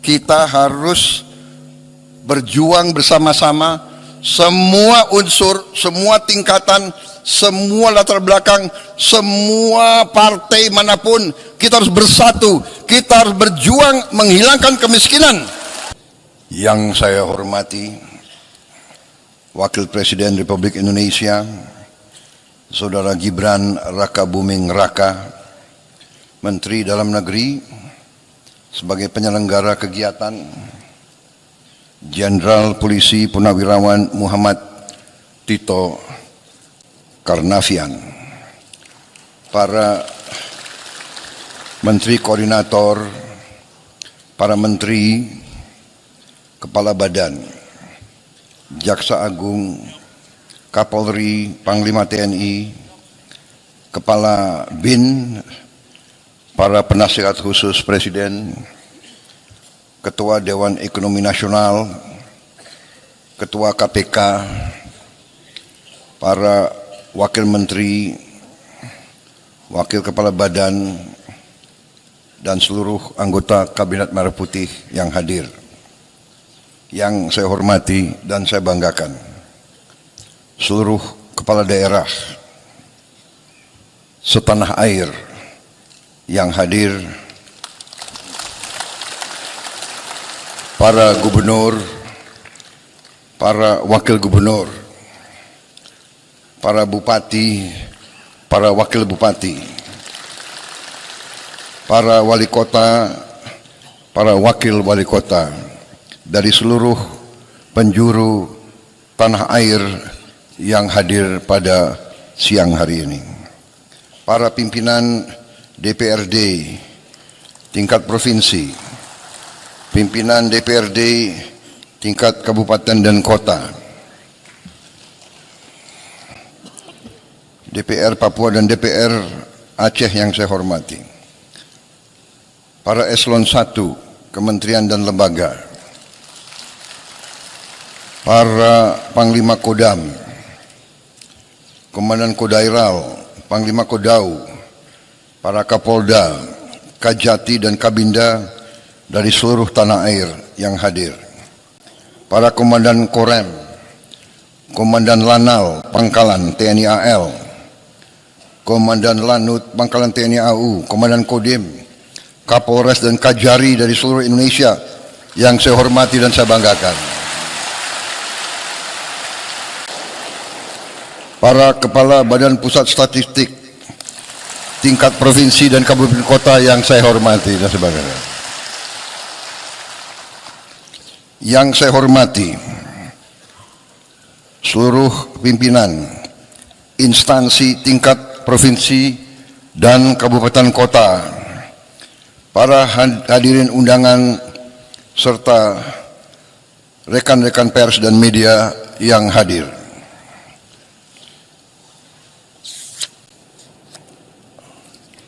kita harus berjuang bersama-sama, semua unsur, semua tingkatan, semua latar belakang, semua partai manapun, kita harus bersatu, kita harus berjuang menghilangkan kemiskinan. Yang saya hormati Wakil Presiden Republik Indonesia Saudara Gibran Rakabuming Raka, Menteri Dalam Negeri, sebagai penyelenggara kegiatan, Jenderal Polisi Purnawirawan Muhammad Tito Karnavian, para Menteri Koordinator, para Menteri, Kepala Badan, Jaksa Agung, Kapolri, Panglima TNI, Kepala BIN, para penasihat khusus Presiden, Ketua Dewan Ekonomi Nasional, Ketua KPK, para Wakil Menteri, Wakil Kepala Badan, dan seluruh anggota Kabinet Merah Putih yang hadir. Yang saya hormati dan saya banggakan, seluruh kepala daerah setanah air yang hadir, para gubernur, para wakil gubernur, para bupati, para wakil bupati, para wali kota, para wakil wali kota dari seluruh penjuru tanah air yang hadir pada siang hari ini. Para pimpinan DPRD tingkat provinsi, pimpinan DPRD tingkat kabupaten dan kota, DPR Papua dan DPR Aceh yang saya hormati, para eselon 1 kementerian dan lembaga, para Panglima Kodam, Komandan Kodairal, Panglima Kodau, para Kapolda, Kajati dan Kabinda dari seluruh tanah air yang hadir, para Komandan Korem, Komandan Lanal, Pangkalan TNI AL, Komandan Lanut, Pangkalan TNI AU, Komandan Kodim, Kapolres dan Kajari dari seluruh Indonesia yang saya hormati dan saya banggakan, para Kepala Badan Pusat Statistik tingkat provinsi dan kabupaten kota yang saya hormati dan sebagainya. Yang saya hormati seluruh pimpinan instansi tingkat provinsi dan kabupaten kota, para hadirin undangan serta rekan-rekan pers dan media yang hadir.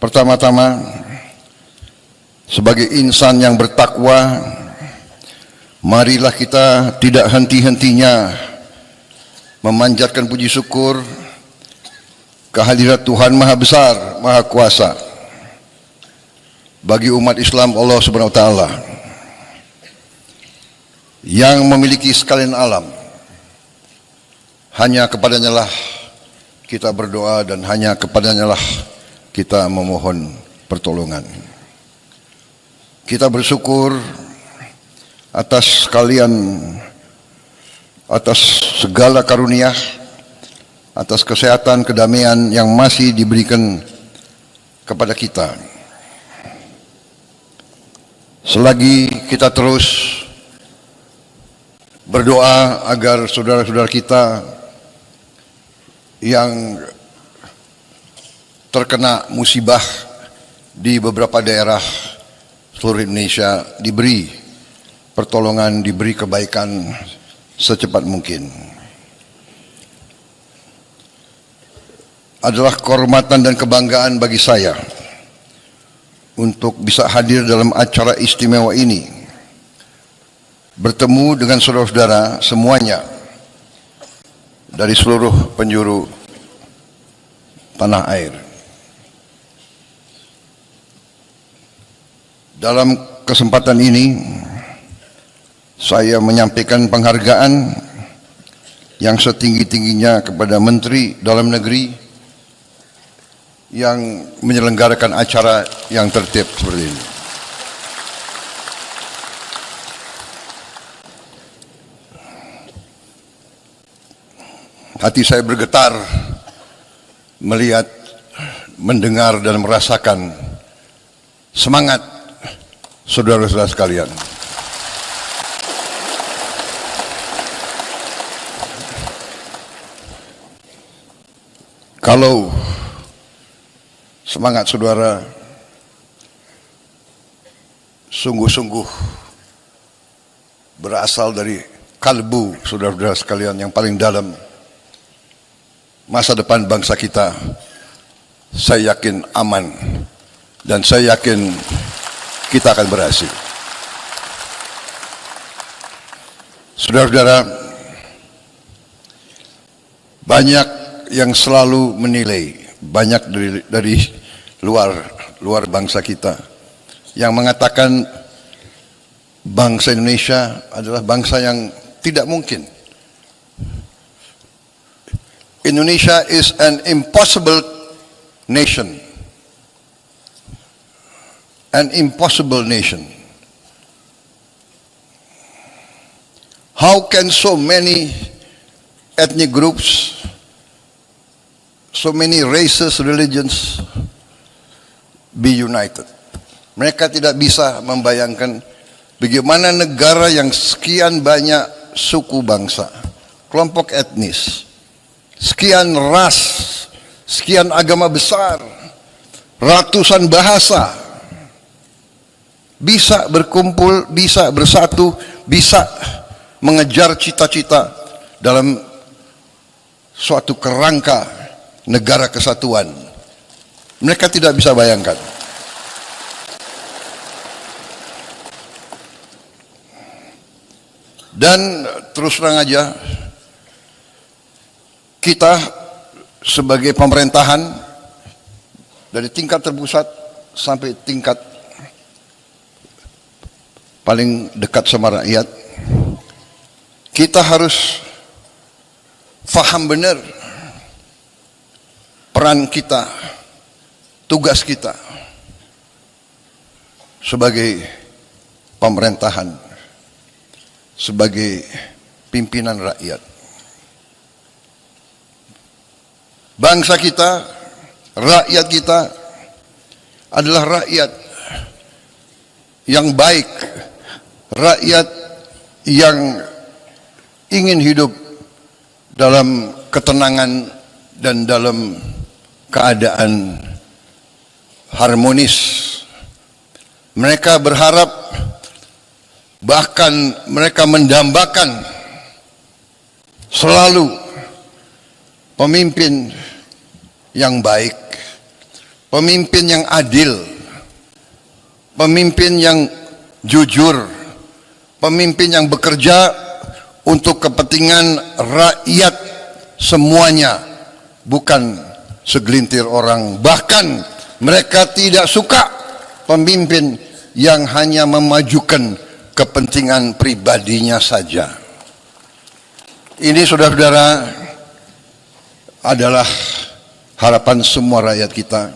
Pertama-tama, sebagai insan yang bertakwa, marilah kita tidak henti-hentinya memanjatkan puji syukur kehadirat Tuhan Maha Besar, Maha Kuasa bagi umat Islam Allah Subhanahu wa Ta'ala yang memiliki sekalian alam. Hanya kepadanya lah kita berdoa dan hanya kepadanya lah kita memohon pertolongan. Kita bersyukur atas segala karunia, atas kesehatan, kedamaian yang masih diberikan kepada kita. Selagi kita terus berdoa agar saudara-saudara kita yang terkena musibah di beberapa daerah seluruh Indonesia diberi pertolongan, diberi kebaikan secepat mungkin. Adalah kehormatan dan kebanggaan bagi saya untuk bisa hadir dalam acara istimewa ini, bertemu dengan saudara-saudara semuanya dari seluruh penjuru tanah air. Dalam kesempatan ini, saya menyampaikan penghargaan yang setinggi-tingginya kepada Menteri Dalam Negeri yang menyelenggarakan acara yang tertib seperti ini. Hati saya bergetar melihat, mendengar dan merasakan semangat saudara-saudara sekalian. Kalau semangat saudara sungguh-sungguh berasal dari kalbu saudara-saudara sekalian yang paling dalam, masa depan bangsa kita, saya yakin aman dan saya yakin kita akan berhasil. Saudara-saudara, banyak yang selalu menilai, banyak dari luar bangsa kita yang mengatakan bangsa Indonesia adalah bangsa yang tidak mungkin. Indonesia is an impossible nation. An impossible nation. How can so many ethnic groups, so many races, religions be united? Mereka tidak bisa membayangkan bagaimana negara yang sekian banyak suku bangsa, kelompok etnis, sekian ras, sekian agama besar, ratusan bahasa bisa berkumpul, bisa bersatu, bisa mengejar cita-cita dalam suatu kerangka negara kesatuan. Mereka tidak bisa bayangkan. Dan terus terang aja, kita sebagai pemerintahan dari tingkat terpusat sampai tingkat paling dekat sama rakyat, kita harus faham benar peran kita, tugas kita sebagai pemerintahan, sebagai pimpinan rakyat. Bangsa kita, rakyat kita adalah rakyat yang baik, rakyat yang ingin hidup dalam ketenangan dan dalam keadaan harmonis. Mereka berharap, bahkan mereka mendambakan selalu pemimpin yang baik, pemimpin yang adil, pemimpin yang jujur, pemimpin yang bekerja untuk kepentingan rakyat semuanya, bukan segelintir orang. Bahkan mereka tidak suka pemimpin yang hanya memajukan kepentingan pribadinya saja. Ini saudara-saudara adalah harapan semua rakyat kita.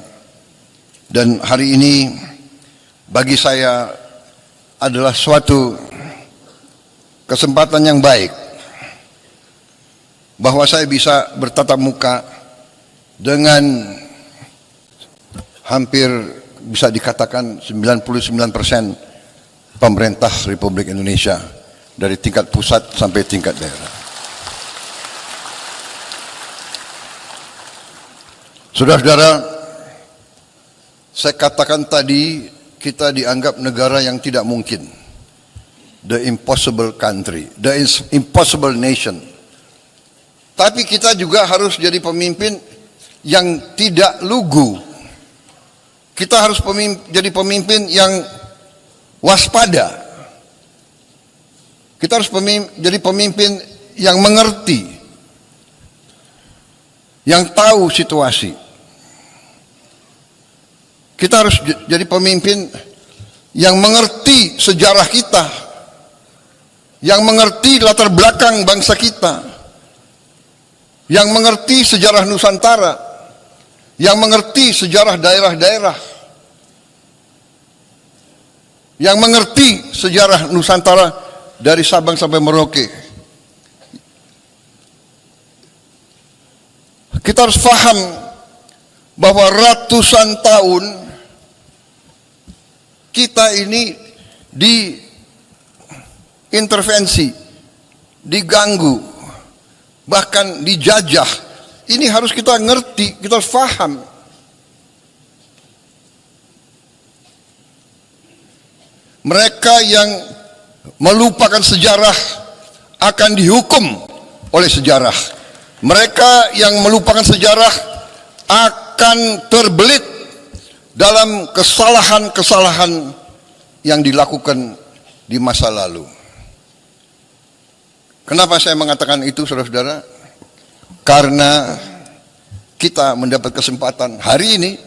Dan hari ini bagi saya adalah suatu kesempatan yang baik bahwa saya bisa bertatap muka dengan hampir bisa dikatakan 99% pemerintah Republik Indonesia dari tingkat pusat sampai tingkat daerah. Saudara-saudara, saya katakan tadi kita dianggap negara yang tidak mungkin, the impossible country, the impossible nation. Tapi kita juga harus jadi pemimpin yang tidak lugu. Kita harus jadi pemimpin yang waspada. Kita harus jadi pemimpin yang mengerti, yang tahu situasi. Kita harus jadi pemimpin yang mengerti sejarah kita, yang mengerti latar belakang bangsa kita, yang mengerti sejarah Nusantara, yang mengerti sejarah daerah-daerah, yang mengerti sejarah Nusantara dari Sabang sampai Merauke. Kita harus paham bahwa ratusan tahun kita ini diintervensi, diganggu, bahkan dijajah. Ini harus kita ngerti, kita harus paham. Mereka yang melupakan sejarah akan dihukum oleh sejarah. Mereka yang melupakan sejarah akan terbelit dalam kesalahan-kesalahan yang dilakukan di masa lalu. Kenapa saya mengatakan itu, saudara-saudara? Karena kita mendapat kesempatan hari ini,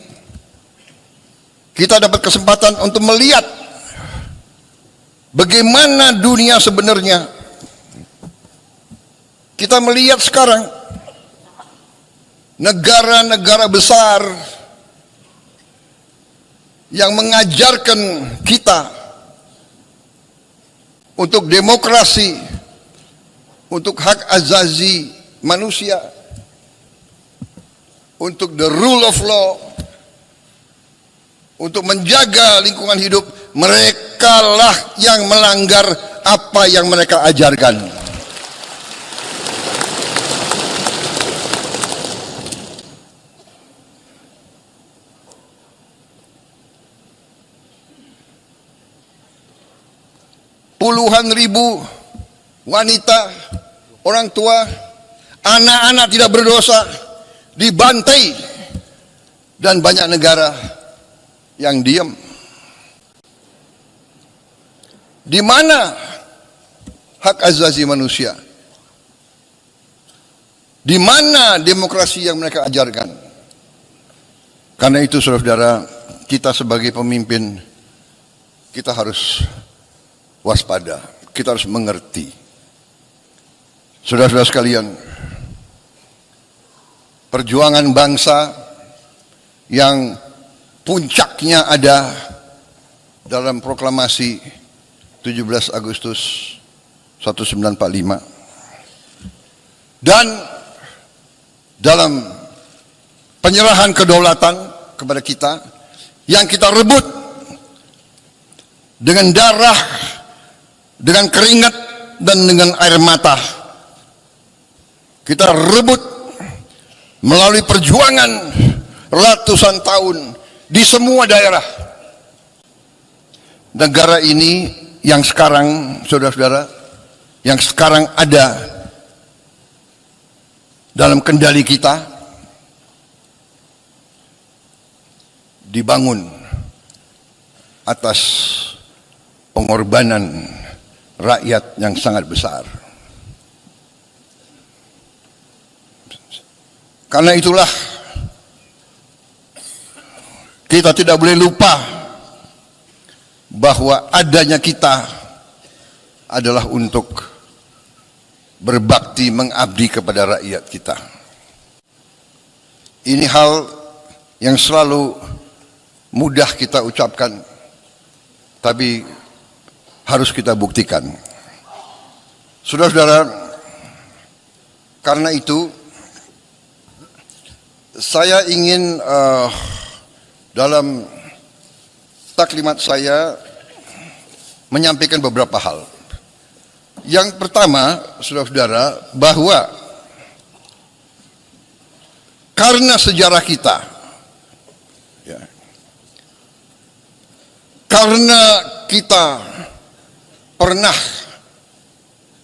kita dapat kesempatan untuk melihat bagaimana dunia sebenarnya. Kita melihat sekarang negara-negara besar yang mengajarkan kita untuk demokrasi, untuk hak asasi manusia, untuk the rule of law, untuk menjaga lingkungan hidup. Merekalah yang melanggar apa yang mereka ajarkan. Puluhan ribu wanita, orang tua, anak-anak tidak berdosa dibantai, dan banyak negara yang diam. Di mana hak asasi manusia? Di mana demokrasi yang mereka ajarkan? Karena itu, saudara-saudara, kita sebagai pemimpin, kita harus waspada, kita harus mengerti. Saudara-saudara sekalian, perjuangan bangsa yang puncaknya ada dalam proklamasi 17 Agustus 1945 dan dalam penyerahan kedaulatan kepada kita yang kita rebut dengan darah, dengan keringat, dan dengan air mata. Kita rebut melalui perjuangan ratusan tahun di semua daerah. Negara ini yang sekarang, saudara-saudara, yang sekarang ada dalam kendali kita, dibangun atas pengorbanan rakyat yang sangat besar. Karena itulah kita tidak boleh lupa bahwa adanya kita adalah untuk berbakti, mengabdi kepada rakyat kita. Ini hal yang selalu mudah kita ucapkan, tapi harus kita buktikan. Saudara-saudara, karena itu saya ingin dalam taklimat saya menyampaikan beberapa hal. Yang pertama, saudara-saudara, bahwa karena sejarah kita, ya, karena kita pernah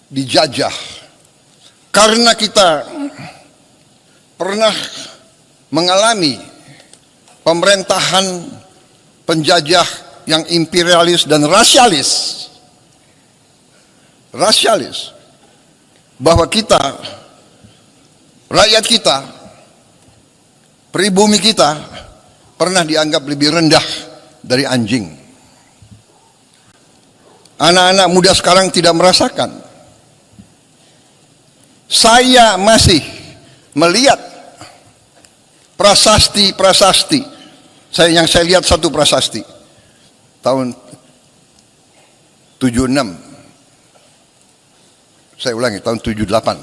dijajah, karena kita pernah mengalami pemerintahan penjajah yang imperialis dan rasialis, bahwa kita, rakyat kita, pribumi kita pernah dianggap lebih rendah dari anjing. Anak-anak muda sekarang tidak merasakan Saya masih melihat prasasti. Yang saya lihat satu prasasti tahun 76. Saya ulangi, tahun 78.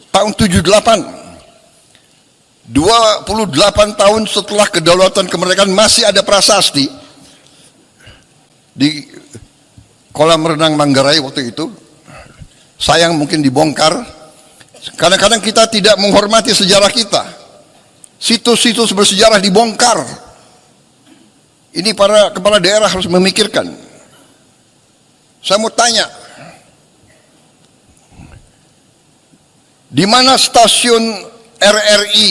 Tahun 78, 28 tahun setelah kedaulatan kemerdekaan masih ada prasasti di kolam renang Manggarai waktu itu. Sayang mungkin dibongkar. Kadang-kadang kita tidak menghormati sejarah kita. Situs-situs bersejarah dibongkar. Ini para kepala daerah harus memikirkan. Saya mau tanya, di mana stasiun RRI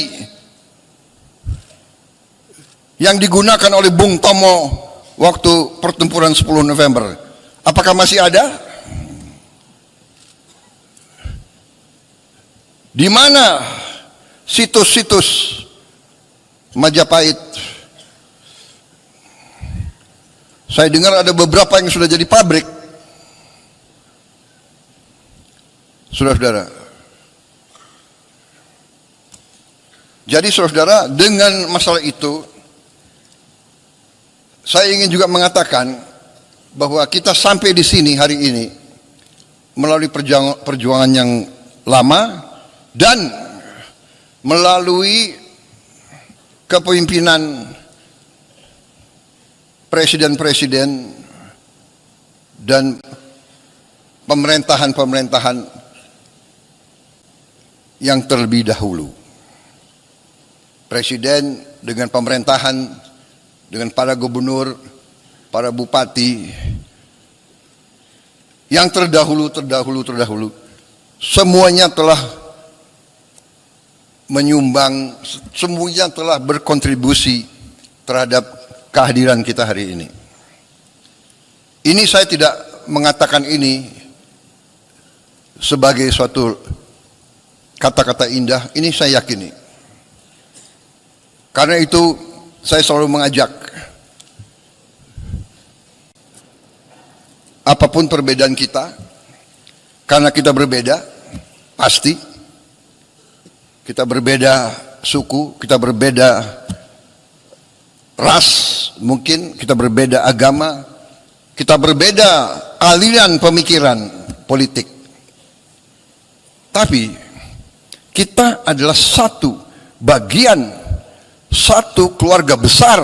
yang digunakan oleh Bung Tomo waktu pertempuran 10 November? Apakah masih ada? Di mana situs-situs Majapahit? Saya dengar ada beberapa yang sudah jadi pabrik. Saudara-saudara. Jadi saudara, dengan masalah itu, saya ingin juga mengatakan bahwa kita sampai di sini hari ini melalui perjuangan yang lama dan melalui kepemimpinan presiden-presiden dan pemerintahan-pemerintahan yang terlebih dahulu. Presiden dengan pemerintahan, dengan para gubernur, para bupati yang terdahulu, semuanya telah menyumbang, semuanya telah berkontribusi terhadap kehadiran kita hari ini. Ini saya tidak mengatakan ini sebagai suatu kata-kata indah, ini saya yakini. Karena itu saya selalu mengajak, apapun perbedaan kita, karena kita berbeda, pasti kita berbeda suku, kita berbeda ras, mungkin kita berbeda agama, kita berbeda aliran pemikiran politik. Tapi kita adalah satu bagian, satu keluarga besar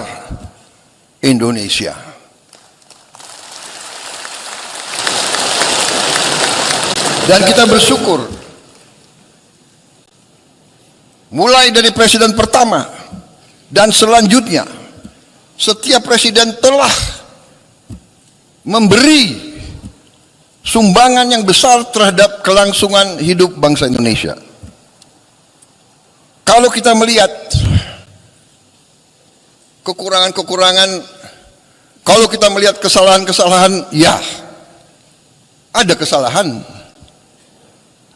Indonesia. Dan kita bersyukur, mulai dari presiden pertama dan selanjutnya, setiap presiden telah memberi sumbangan yang besar terhadap kelangsungan hidup bangsa Indonesia. Kalau kita melihat kekurangan-kekurangan, kalau kita melihat kesalahan-kesalahan, ya ada kesalahan,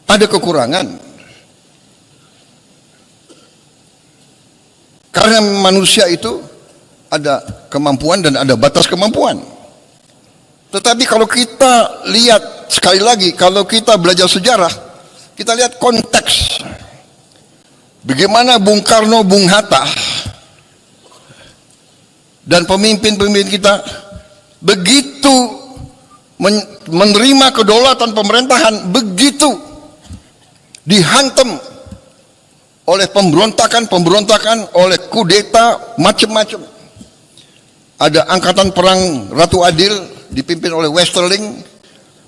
ada kekurangan. Karena manusia itu ada kemampuan dan ada batas kemampuan. Tetapi kalau kita lihat, sekali lagi, kalau kita belajar sejarah, kita lihat konteks. Bagaimana Bung Karno, Bung Hatta, dan pemimpin-pemimpin kita begitu menerima kedaulatan pemerintahan, begitu dihantam oleh pemberontakan, oleh kudeta, macam-macam. Ada angkatan perang Ratu Adil dipimpin oleh Westerling.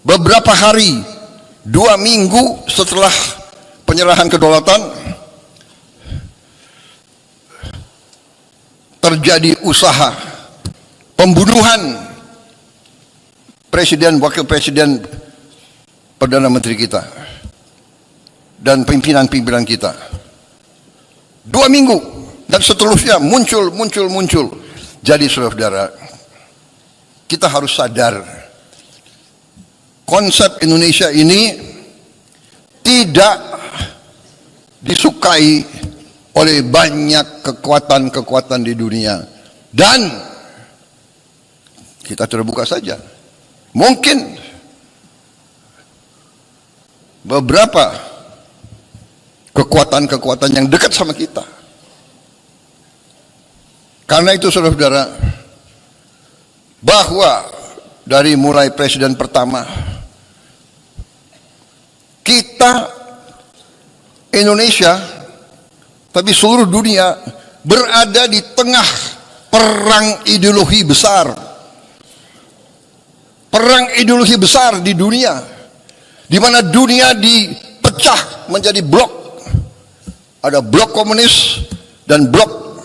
Beberapa hari, 2 minggu setelah penyerahan kedaulatan, terjadi usaha pembunuhan presiden, wakil presiden, perdana menteri kita dan pimpinan-pimpinan kita. 2 minggu dan seterusnya muncul. Jadi saudara-saudara, kita harus sadar konsep Indonesia ini tidak disukai oleh banyak kekuatan-kekuatan di dunia. Dan kita terbuka saja, mungkin beberapa kekuatan-kekuatan yang dekat sama kita. Karena itu saudara-saudara, bahwa dari mulai presiden pertama, kita Indonesia, tapi seluruh dunia berada di tengah perang ideologi besar. Perang ideologi besar di dunia, di mana dunia dipecah menjadi blok. Ada blok komunis dan blok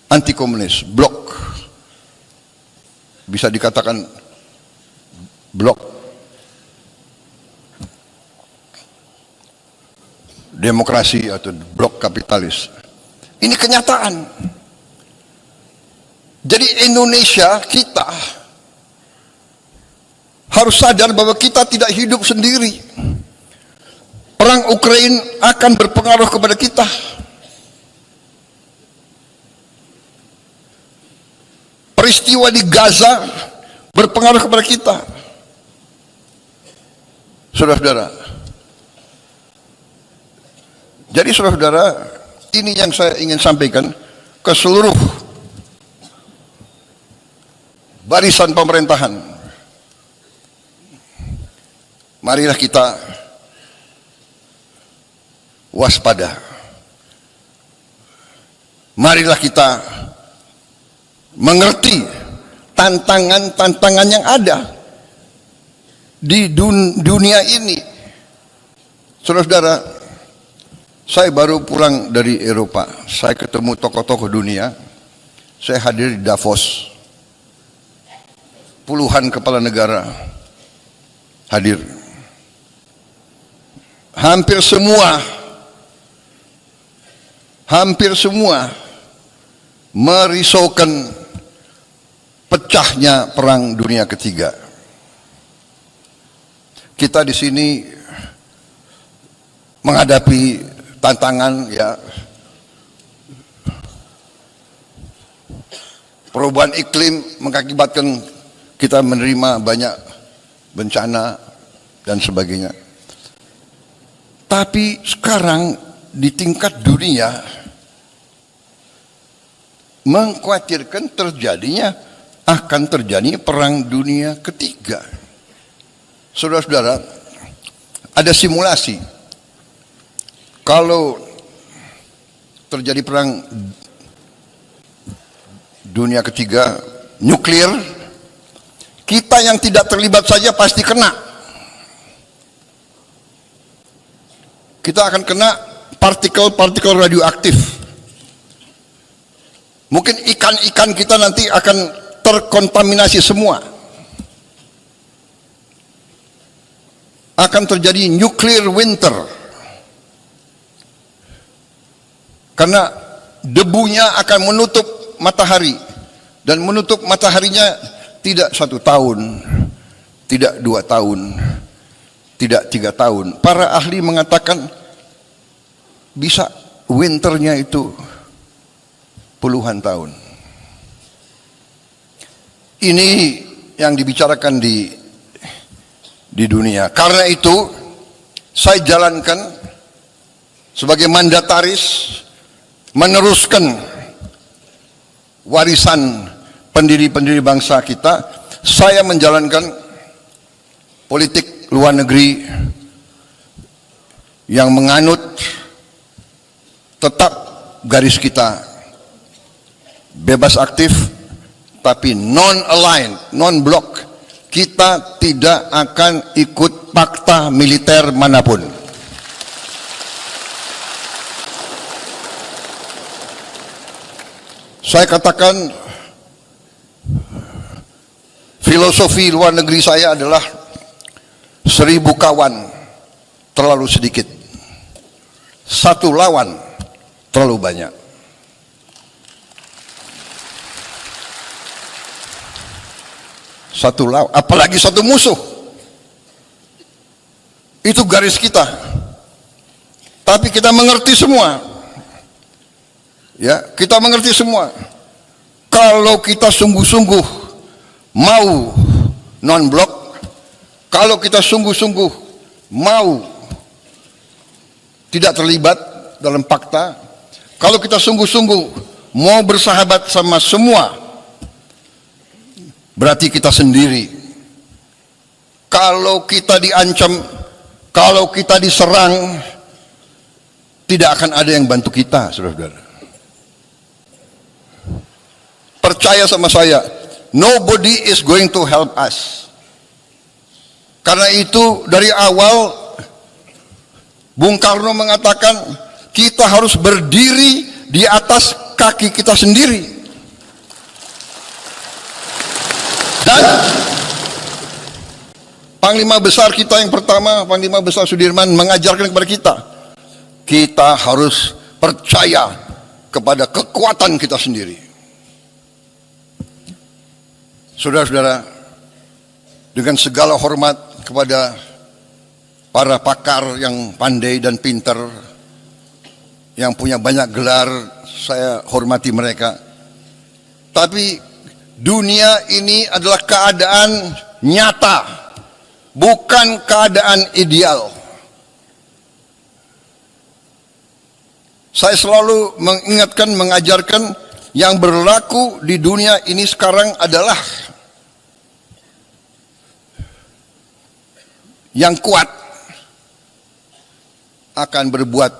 anti komunis. Blok, bisa dikatakan blok demokrasi atau blok kapitalis. Ini kenyataan. Jadi Indonesia, kita harus sadar bahwa kita tidak hidup sendiri. Perang Ukraina akan berpengaruh kepada kita. Peristiwa di Gaza berpengaruh kepada kita. Saudara-saudara. Jadi saudara-saudara, ini yang saya ingin sampaikan ke seluruh barisan pemerintahan. Marilah kita waspada. Marilah kita mengerti tantangan-tantangan yang ada di dunia ini. Saudara-saudara, saya baru pulang dari Eropa. Saya ketemu tokoh-tokoh dunia. Saya hadir di Davos. Puluhan kepala negara hadir. Hampir semua merisaukan pecahnya perang dunia ketiga. Kita di sini menghadapi tantangan, ya, perubahan iklim mengakibatkan kita menerima banyak bencana dan sebagainya. Tapi sekarang di tingkat dunia mengkhawatirkan akan terjadi perang dunia ketiga. Saudara-saudara, ada simulasi. Kalau terjadi perang dunia ketiga nuklir, kita yang tidak terlibat saja pasti kena. Kita akan kena partikel-partikel radioaktif. Mungkin ikan-ikan kita nanti akan terkontaminasi semua. Akan terjadi nuclear winter. Karena debunya akan menutup matahari. Dan menutup mataharinya tidak 1 tahun, tidak 2 tahun, tidak 3 tahun. Para ahli mengatakan bisa winternya itu puluhan tahun. Ini yang dibicarakan di dunia. Karena itu saya jalankan sebagai mandataris meneruskan warisan pendiri-pendiri bangsa kita. Saya menjalankan politik luar negeri yang menganut tetap garis kita bebas aktif tapi non-aligned, non-block. Kita tidak akan ikut fakta militer manapun. Saya katakan filosofi luar negeri saya adalah 1000 kawan terlalu sedikit, 1 lawan terlalu banyak. Satu lawan, apalagi 1 musuh. Itu garis kita. Tapi kita mengerti semua. Ya, kita mengerti semua. Kalau kita sungguh-sungguh mau non-blok, kalau kita sungguh-sungguh mau tidak terlibat dalam fakta. Kalau kita sungguh-sungguh mau bersahabat sama semua, berarti kita sendiri. Kalau kita diancam, kalau kita diserang, tidak akan ada yang bantu kita, saudara-saudara. Percaya sama saya, nobody is going to help us. Karena itu dari awal Bung Karno mengatakan kita harus berdiri di atas kaki kita sendiri. Dan Panglima Besar kita yang pertama, Panglima Besar Sudirman, mengajarkan kepada kita harus percaya kepada kekuatan kita sendiri. Saudara-saudara, dengan segala hormat kepada para pakar yang pandai dan pintar, yang punya banyak gelar, saya hormati mereka. Tapi dunia ini adalah keadaan nyata, bukan keadaan ideal. Saya selalu mengingatkan, mengajarkan, yang berlaku di dunia ini sekarang adalah yang kuat akan berbuat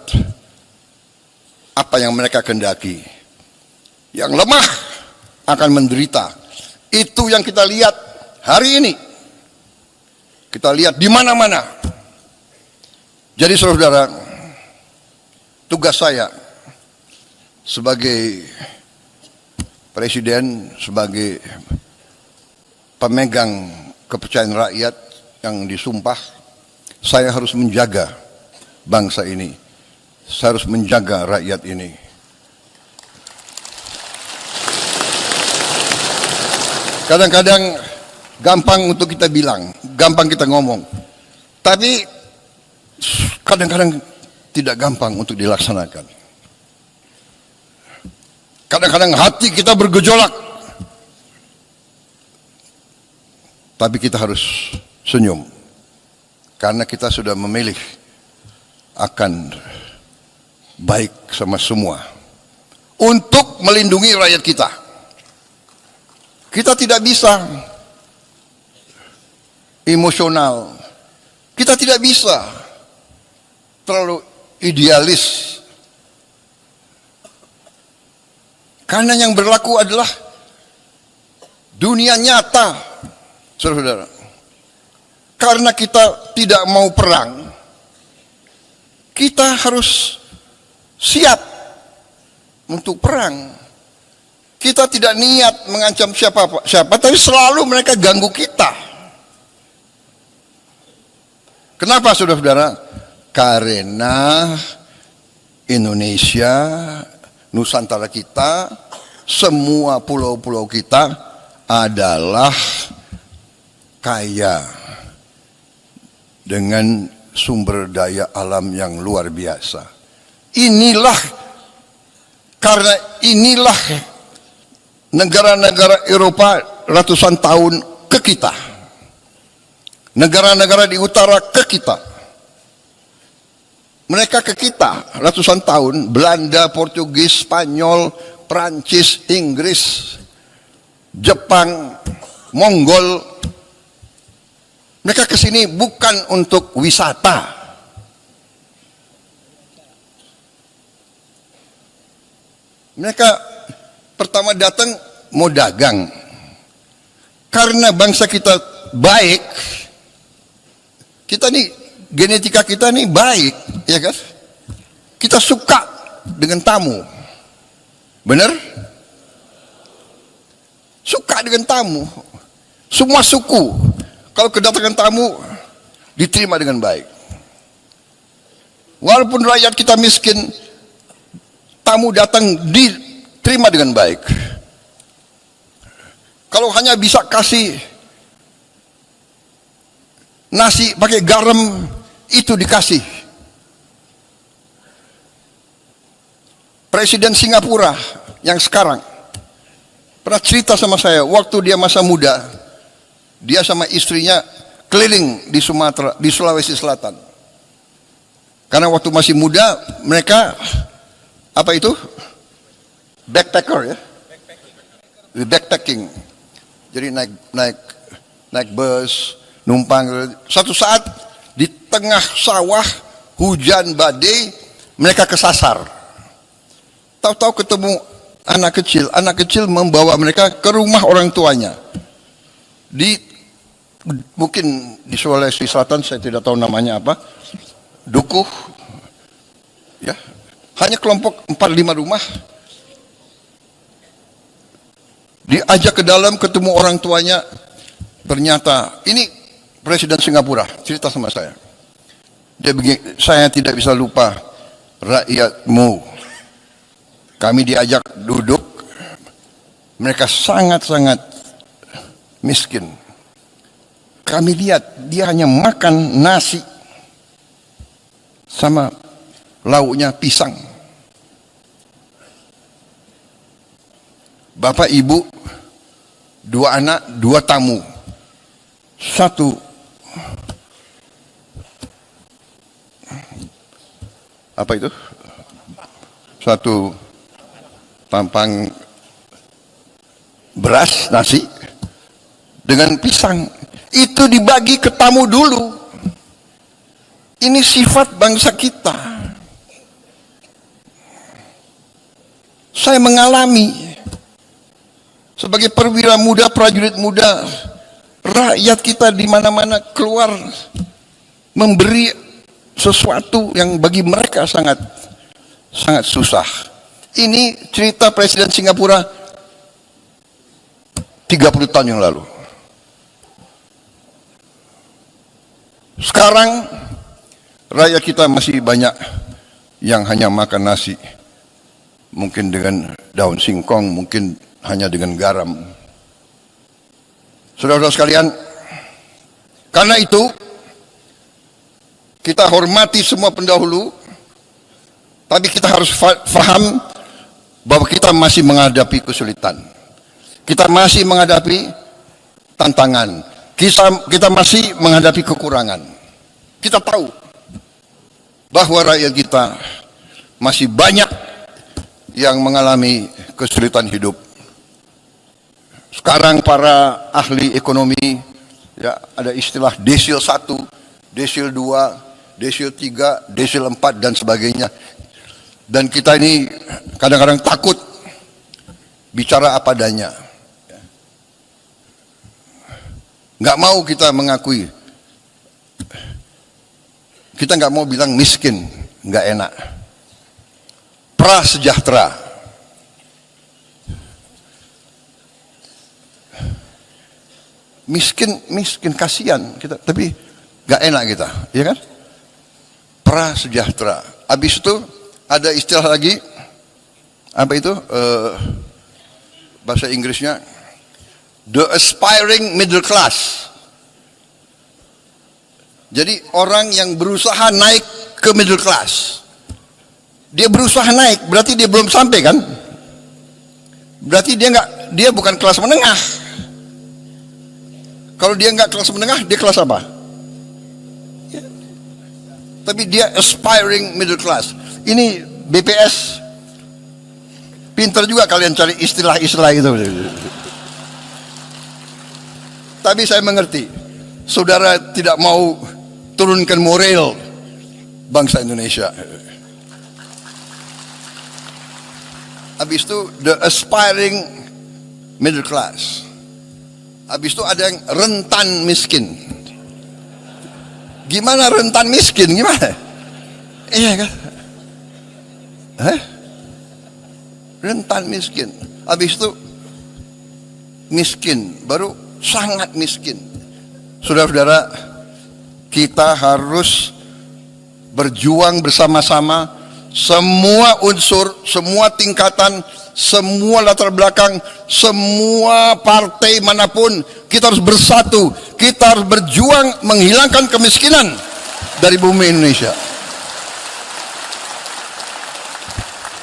apa yang mereka kehendaki. Yang lemah akan menderita. Itu yang kita lihat hari ini. Kita lihat di mana-mana. Jadi saudara-saudara, tugas saya sebagai presiden, sebagai pemegang kepercayaan rakyat yang disumpah, saya harus menjaga bangsa ini. Saya harus menjaga rakyat ini. Kadang-kadang gampang untuk kita bilang, gampang kita ngomong, tapi kadang-kadang tidak gampang untuk dilaksanakan. Kadang-kadang hati kita bergejolak, tapi kita harus senyum karena kita sudah memilih akan baik sama semua untuk melindungi rakyat kita. Kita tidak bisa emosional, kita tidak bisa terlalu idealis, karena yang berlaku adalah dunia nyata, saudara-saudara. Karena kita tidak mau perang, kita harus siap untuk perang. Kita tidak niat mengancam siapa, tapi selalu mereka ganggu kita. Kenapa, saudara-saudara? Karena Indonesia, Nusantara kita, semua pulau-pulau kita adalah kaya dengan sumber daya alam yang luar biasa. Karena inilah negara-negara Eropa ratusan tahun ke kita. Negara-negara di utara ke kita. Mereka ke kita ratusan tahun. Belanda, Portugis, Spanyol, Prancis, Inggris, Jepang, Mongol. Mereka ke sini bukan untuk wisata. Mereka pertama datang mau dagang. Karena bangsa kita baik, kita nih, genetika kita nih baik, ya kan? Kita suka dengan tamu. Benar? Suka dengan tamu. Semua suku, kalau kedatangan tamu diterima dengan baik. Walaupun rakyat kita miskin, tamu datang diterima dengan baik. Kalau hanya bisa kasih nasi pakai garam, itu dikasih. Presiden Singapura yang sekarang pernah cerita sama saya, waktu dia masa muda, dia sama istrinya keliling di Sumatera, di Sulawesi Selatan. Karena waktu masih muda mereka apa itu? Backpacker ya. Backpacking. Jadi naik bus, numpang. Satu saat di tengah sawah hujan badai mereka kesasar. Tahu-tahu ketemu anak kecil membawa mereka ke rumah orang tuanya. Mungkin di Sulawesi Selatan, saya tidak tahu namanya apa, Dukuh, ya, hanya kelompok 4-5 rumah. Diajak ke dalam, ketemu orang tuanya, ternyata ini Presiden Singapura cerita sama saya. Dia begini, saya tidak bisa lupa rakyatmu. Kami diajak duduk, mereka sangat-sangat miskin. Kami lihat dia hanya makan nasi sama lauknya pisang. Bapak ibu, 2 anak, 2 tamu. Satu apa itu? Satu tampang beras nasi dengan pisang. Itu dibagi ke tamu dulu. Ini sifat bangsa kita. Saya mengalami sebagai perwira muda, prajurit muda, rakyat kita di mana-mana keluar memberi sesuatu yang bagi mereka sangat susah. Ini cerita Presiden Singapura 30 tahun yang lalu. Sekarang rakyat kita masih banyak yang hanya makan nasi, mungkin dengan daun singkong, mungkin hanya dengan garam. Saudara-saudara sekalian, karena itu kita hormati semua pendahulu, tapi kita harus faham bahwa kita masih menghadapi kesulitan. Kita masih menghadapi tantangan. Kita masih menghadapi kekurangan. Kita tahu bahwa rakyat kita masih banyak yang mengalami kesulitan hidup. Sekarang para ahli ekonomi, ya, ada istilah desil 1, desil 2, desil 3, desil 4 dan sebagainya. Dan kita ini kadang-kadang takut bicara apa adanya. Nggak mau kita mengakui. Kita nggak mau bilang miskin, nggak enak. Prasejahtera. Miskin kasihan kita, tapi nggak enak kita, ya kan? Prasejahtera. Habis itu ada istilah lagi, apa itu? Bahasa Inggrisnya, the aspiring middle class. Jadi orang yang berusaha naik ke middle class. Dia berusaha naik, berarti dia belum sampai kan? Berarti dia bukan kelas menengah. Kalau dia nggak kelas menengah, dia kelas apa? Ya. Tapi dia aspiring middle class. Ini BPS. Pinter juga kalian cari istilah-istilah itu. Tapi saya mengerti, saudara tidak mau turunkan moral bangsa Indonesia. Habis itu the aspiring middle class. Habis itu ada yang rentan miskin. Gimana rentan miskin? Gimana? Iya kan? Rentan miskin. Habis itu miskin, baru sangat miskin. Saudara-saudara, kita harus berjuang bersama-sama, semua unsur, semua tingkatan, semua latar belakang, semua partai manapun, kita harus bersatu. Kita harus berjuang menghilangkan kemiskinan dari bumi Indonesia.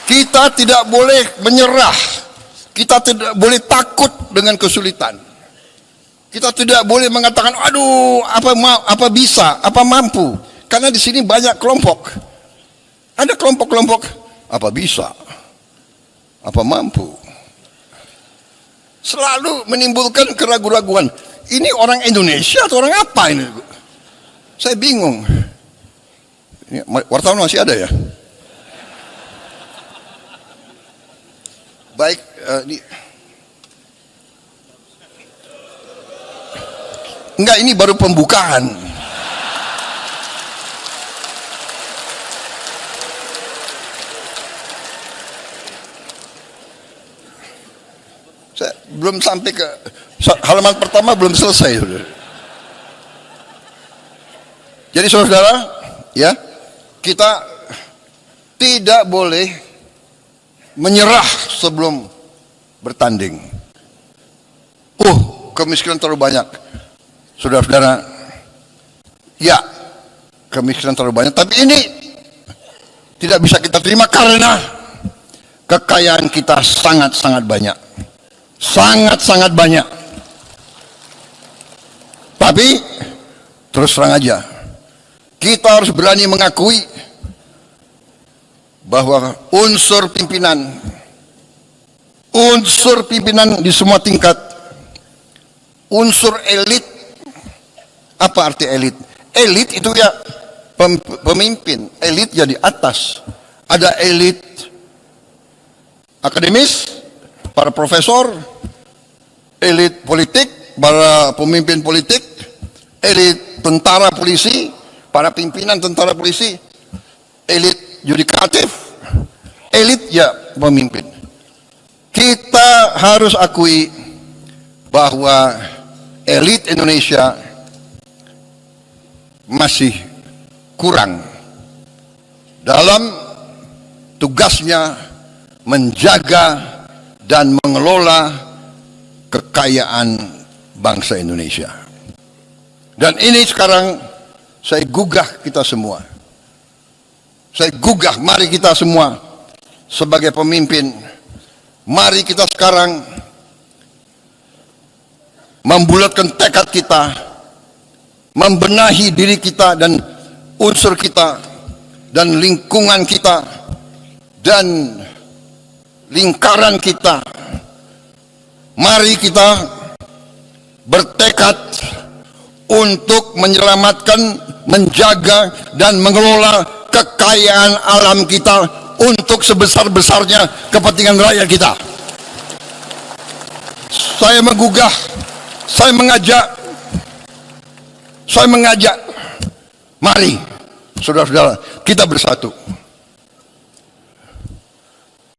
Kita tidak boleh menyerah. Kita tidak boleh takut dengan kesulitan. Kita tidak boleh mengatakan, aduh, apa bisa, apa mampu. Karena di sini banyak kelompok, Ada kelompok-kelompok, apa bisa, apa mampu, selalu menimbulkan keraguan-raguan. Ini orang Indonesia atau orang apa ini? Saya bingung. Ini, wartawan masih ada ya? Baik, enggak, ini baru pembukaan. Saya belum sampai ke halaman pertama, belum selesai. Jadi saudara, ya, kita tidak boleh menyerah sebelum bertanding. Kemiskinan terlalu banyak. Saudara-saudara, ya, kemiskinan terlalu banyak, tapi ini tidak bisa kita terima karena kekayaan kita sangat-sangat banyak. Sangat-sangat banyak. Tapi terus terang aja, kita harus berani mengakui bahwa unsur pimpinan di semua tingkat, unsur elit. Apa arti elit? Elit itu ya pemimpin, elit ya di atas. Ada elit akademis, para profesor, elit politik, para pemimpin politik, elit tentara polisi, para pimpinan tentara polisi, elit yudikatif, elit ya pemimpin. Kita harus akui bahwa elit Indonesia masih kurang dalam tugasnya menjaga dan mengelola kekayaan bangsa Indonesia. Dan ini sekarang saya gugah kita semua. Saya gugah, mari kita semua sebagai pemimpin, mari kita sekarang membulatkan tekad kita, membenahi diri kita dan unsur kita dan lingkungan kita dan lingkaran kita. Mari kita bertekad untuk menyelamatkan, menjaga dan mengelola kekayaan alam kita untuk sebesar-besarnya kepentingan rakyat kita. Saya menggugah, saya mengajak, mari saudara-saudara, kita bersatu.